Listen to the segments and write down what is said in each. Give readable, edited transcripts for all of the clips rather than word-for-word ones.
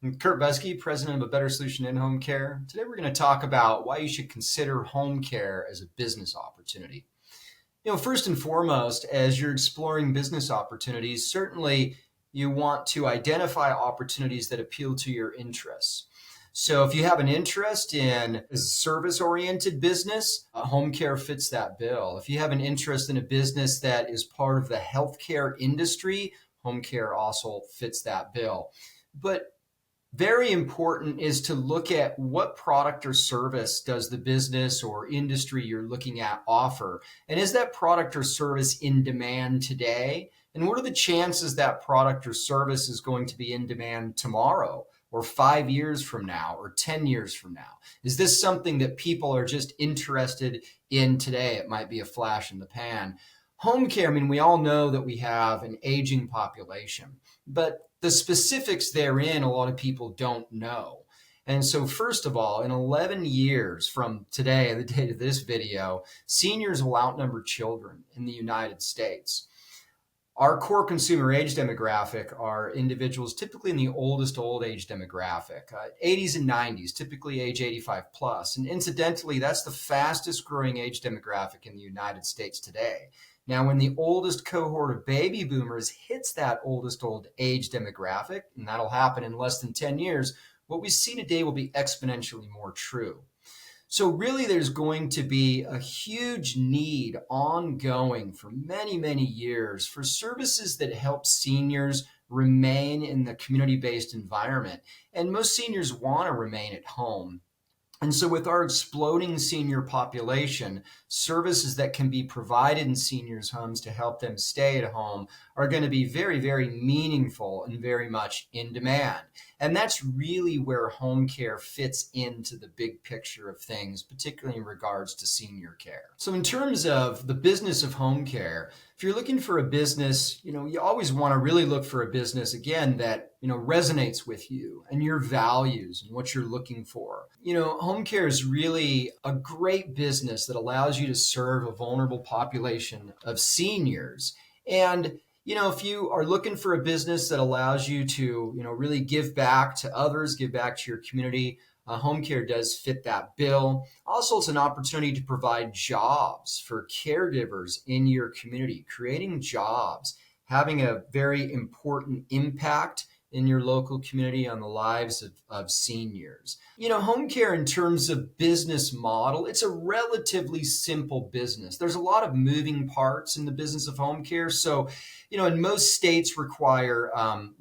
I'm Kurt Busky, president of A Better Solution in Home Care. Today we're going to talk about why you should consider home care as a business opportunity. First and foremost, as you're exploring business opportunities, certainly you want to identify opportunities that appeal to your interests. So if you have an interest in a service-oriented business, home care fits that bill. If you have an interest in a business that is part of the healthcare industry, home care also fits that bill. But very important is to look at what product or service does the business or industry you're looking at offer. And is that product or service in demand today? And what are the chances that product or service is going to be in demand tomorrow or 5 years from now or 10 years from now? Is this something that people are just interested in today? It might be a flash in the pan. Home care, we all know that we have an aging population, but the specifics therein, a lot of people don't know. And so first of all, in 11 years from today, the date of this video, seniors will outnumber children in the United States. Our core consumer age demographic are individuals typically in the oldest old age demographic, 80s and 90s, typically age 85 plus. And incidentally, that's the fastest growing age demographic in the United States today. Now, when the oldest cohort of baby boomers hits that oldest old age demographic, and that'll happen in less than 10 years, what we see today will be exponentially more true. So really, there's going to be a huge need ongoing for many, many years for services that help seniors remain in the community-based environment. And most seniors want to remain at home. And so with our exploding senior population, services that can be provided in seniors' homes to help them stay at home are going to be very, very meaningful and very much in demand. And that's really where home care fits into the big picture of things, particularly in regards to senior care. So in terms of the business of home care, if you're looking for a business, you always want to really look for a business, again, that resonates with you and your values and what you're looking for. Home care is really a great business that allows you to serve a vulnerable population of seniors. And if you are looking for a business that allows you to, really give back to others, give back to your community, home care does fit that bill. Also, it's an opportunity to provide jobs for caregivers in your community, creating jobs, having a very important impact in your local community on the lives of seniors. Home care in terms of business model, it's a relatively simple business. There's a lot of moving parts in the business of home care. So, in most states require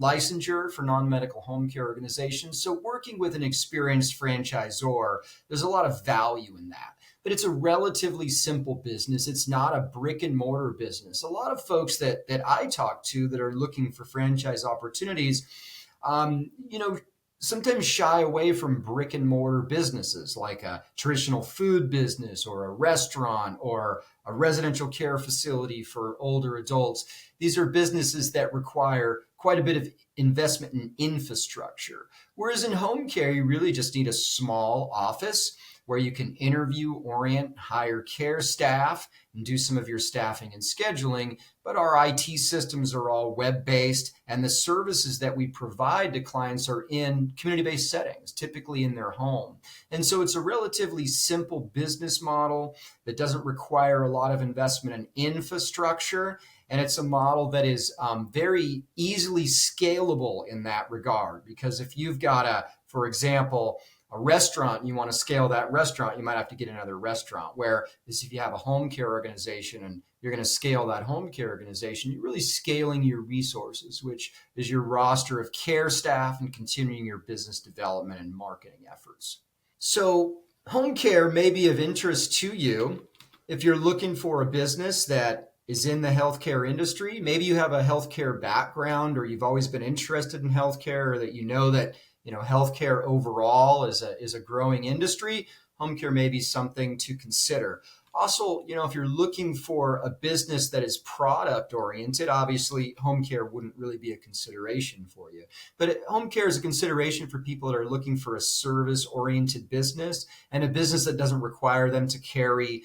licensure for non-medical home care organizations. So working with an experienced franchisor, there's a lot of value in that. But it's a relatively simple business. It's not a brick and mortar business. A lot of folks that I talk to that are looking for franchise opportunities, sometimes shy away from brick and mortar businesses like a traditional food business or a restaurant or a residential care facility for older adults. These are businesses that require quite a bit of investment in infrastructure. Whereas in home care, you really just need a small office where you can interview, orient, hire care staff, and do some of your staffing and scheduling. But our IT systems are all web-based, and the services that we provide to clients are in community-based settings, typically in their home. And so it's a relatively simple business model that doesn't require a lot of investment in infrastructure. And it's a model that is very easily scalable in that regard, because if you've got for example, a restaurant, you want to scale that restaurant, you might have to get another restaurant. Whereas if you have a home care organization and you're going to scale that home care organization, you're really scaling your resources, which is your roster of care staff and continuing your business development and marketing efforts. So home care may be of interest to you if you're looking for a business that is in the healthcare industry. Maybe you have a healthcare background, or you've always been interested in healthcare, or that that healthcare overall is a growing industry. Home care may be something to consider. Also, if you're looking for a business that is product oriented, obviously home care wouldn't really be a consideration for you. But home care is a consideration for people that are looking for a service oriented business and a business that doesn't require them to carry,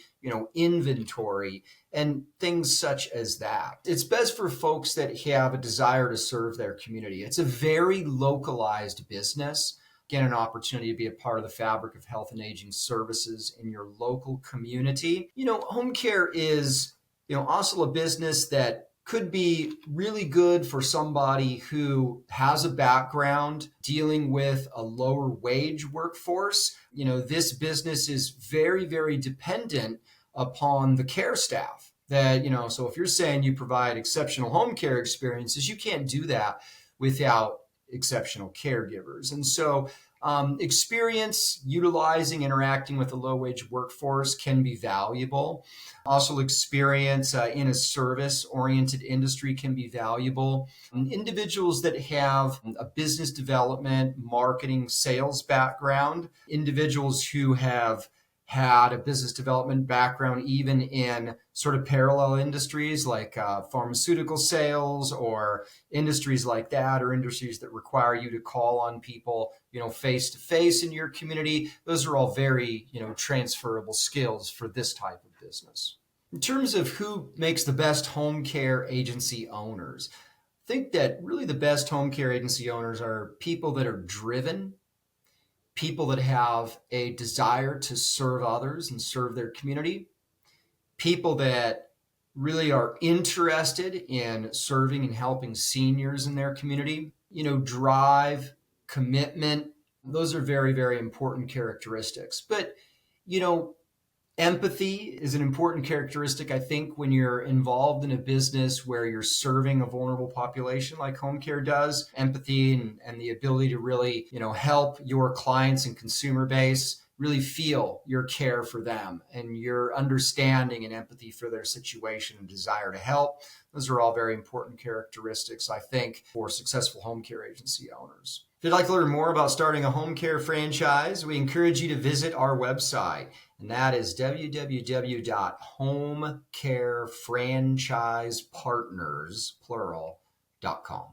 inventory and things such as that. It's best for folks that have a desire to serve their community. It's a very localized business. Again, an opportunity to be a part of the fabric of health and aging services in your local community. Home care is, also a business that could be really good for somebody who has a background dealing with a lower wage workforce. This business is very, very dependent upon the care staff that, so if you're saying you provide exceptional home care experiences, you can't do that without exceptional caregivers. And so experience utilizing, interacting with a low wage workforce can be valuable. Also, experience in a service oriented industry can be valuable. Individuals that have a business development, marketing, sales background, individuals who have had a business development background even in sort of parallel industries like pharmaceutical sales or industries like that, or industries that require you to call on people face to face in your community. Those are all very transferable skills for this type of business. In terms of who makes the best home care agency owners, I think that really the best home care agency owners are people that are driven, people that have a desire to serve others and serve their community, people that really are interested in serving and helping seniors in their community, drive, commitment. Those are very, very important characteristics. But, empathy is an important characteristic, I think, when you're involved in a business where you're serving a vulnerable population like home care does. Empathy and the ability to really, help your clients and consumer base really feel your care for them and your understanding and empathy for their situation and desire to help. Those are all very important characteristics, I think, for successful home care agency owners. If you'd like to learn more about starting a home care franchise, we encourage you to visit our website, and that is www.homecarefranchisepartners.com.